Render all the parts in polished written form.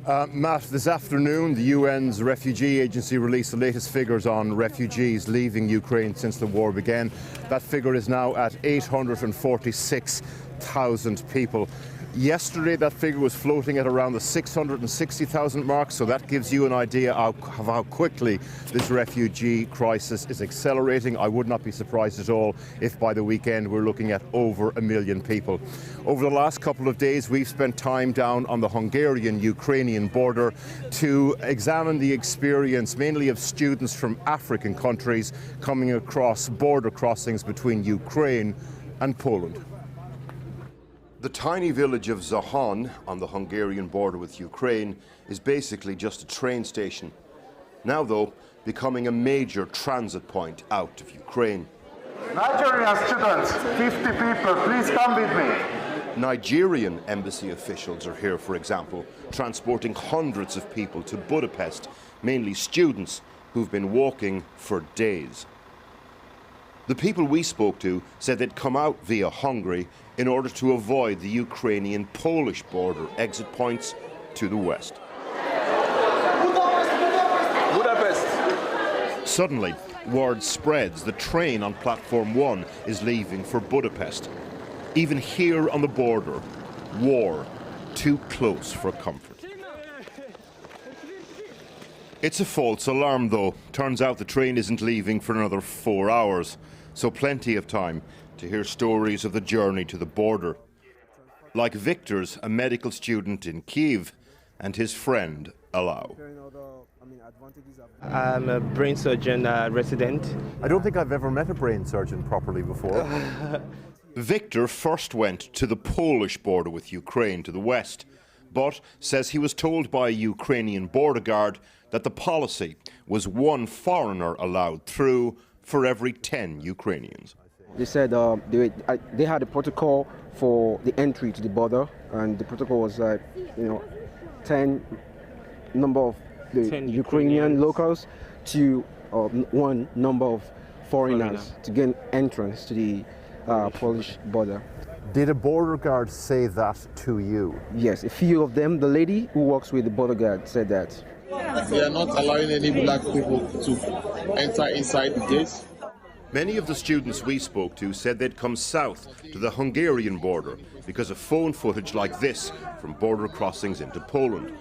Matt, this afternoon the UN's Refugee Agency released the latest figures on refugees leaving Ukraine since the war began. That figure is now at 846,000 people. Yesterday that figure was floating at around the 660,000 mark, so that gives you an idea of how quickly this refugee crisis is accelerating. I would not be surprised at all if by the weekend we're looking at over 1 million people. Over the last couple of days we've spent time down on the Hungarian-Ukrainian border to examine the experience mainly of students from African countries coming across border crossings between Ukraine and Poland. The tiny village of Zahon on the Hungarian border with Ukraine is basically just a train station. Now, though, becoming a major transit point out of Ukraine. Nigerian students, 50 people, please come with me. Nigerian embassy officials are here, for example, transporting hundreds of people to Budapest, mainly students who've been walking for days. The people we spoke to said they'd come out via Hungary in order to avoid the Ukrainian-Polish border exit points to the west. Budapest. Suddenly, word spreads the train on platform 1 is leaving for Budapest. Even here on the border, war, too close for comfort. It's a false alarm, though. Turns out the train isn't leaving for another 4 hours, so plenty of time to hear stories of the journey to the border. Like Victor's, a medical student in Kyiv, and his friend, Alao. I'm a brain surgeon resident. I don't think I've ever met a brain surgeon properly before. Victor first went to the Polish border with Ukraine to the west, but says he was told by a Ukrainian border guard that the policy was 1 foreigner allowed through for every 10 Ukrainians. They said they had a protocol for the entry to the border, and the protocol was 10 number of the 10 Ukrainian locals to 1 number of foreigners to gain entrance to the Polish border. Did a border guard say that to you? Yes, a few of them. The lady who works with the border guard said that. They are not allowing any black people to enter inside the gates. Many of the students we spoke to said they'd come south to the Hungarian border because of phone footage like this from border crossings into Poland.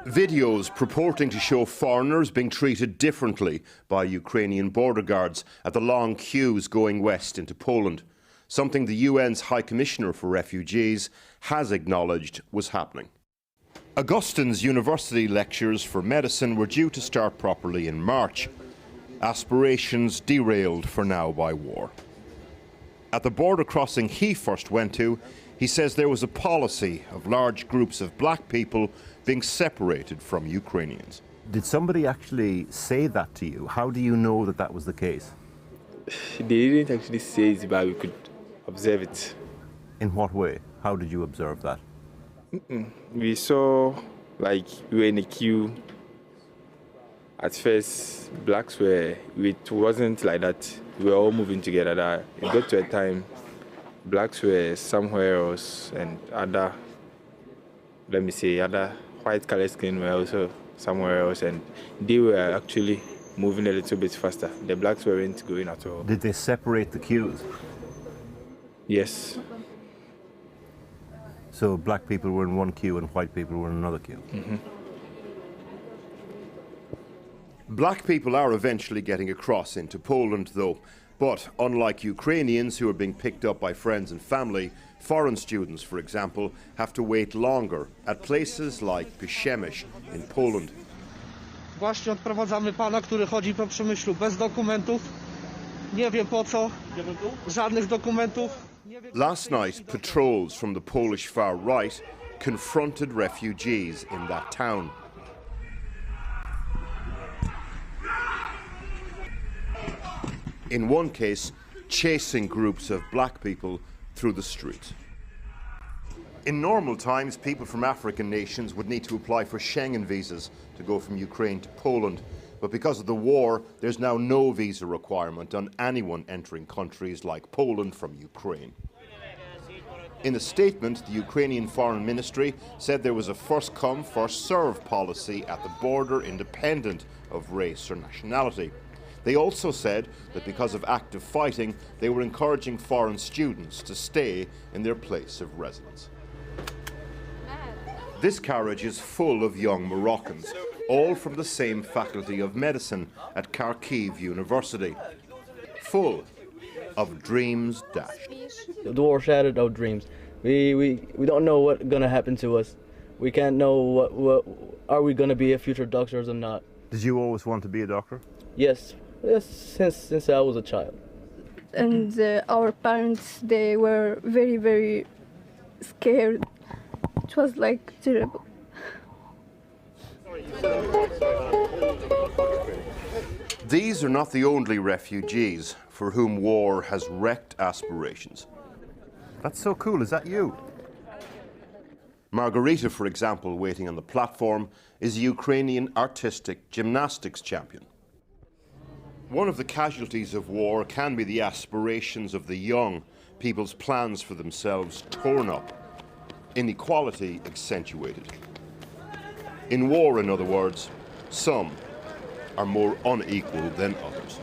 Videos purporting to show foreigners being treated differently by Ukrainian border guards at the long queues going west into Poland, something the UN's High Commissioner for Refugees has acknowledged was happening. Augustine's university lectures for medicine were due to start properly in March. Aspirations derailed for now by war. At the border crossing he first went to, he says there was a policy of large groups of black people being separated from Ukrainians. Did somebody actually say that to you? How do you know that that was the case? They didn't actually say it, but we could observe it. In what way? How did you observe that? We saw, we were in a queue. At first, blacks it wasn't like that. We were all moving together. It got to a time, blacks were somewhere else, and other white color skin were also somewhere else, and they were actually moving a little bit faster. The blacks weren't going at all. Did they separate the queues? Yes. So black people were in one queue and white people were in another queue? Mm-hmm. Black people are eventually getting across into Poland, though. But unlike Ukrainians who are being picked up by friends and family, foreign students, for example, have to wait longer at places like Przemyśl in Poland. Właśnie odprowadzamy pana, który chodzi po Przemyślu bez dokumentów. Nie wiem po co. Żadnych dokumentów. Last night, patrols from the Polish far right confronted refugees in that town. In one case, chasing groups of black people through the streets. In normal times, people from African nations would need to apply for Schengen visas to go from Ukraine to Poland. But because of the war, there's now no visa requirement on anyone entering countries like Poland from Ukraine. In a statement, the Ukrainian Foreign Ministry said there was a first-come, first-served policy at the border independent of race or nationality. They also said that because of active fighting, they were encouraging foreign students to stay in their place of residence. This carriage is full of young Moroccans, all from the same Faculty of Medicine at Kharkiv University. Full of dreams dashed. The war shattered our dreams. We don't know what's gonna happen to us. We can't know what are we gonna be a future doctors or not. Did you always want to be a doctor? Yes, since I was a child. And our parents, they were very, very scared. It was like terrible. These are not the only refugees for whom war has wrecked aspirations. That's so cool. Is that you? Margarita, for example, waiting on the platform, is a Ukrainian artistic gymnastics champion. One of the casualties of war can be the aspirations of the young, people's plans for themselves torn up, inequality accentuated. In war, in other words, some are more unequal than others.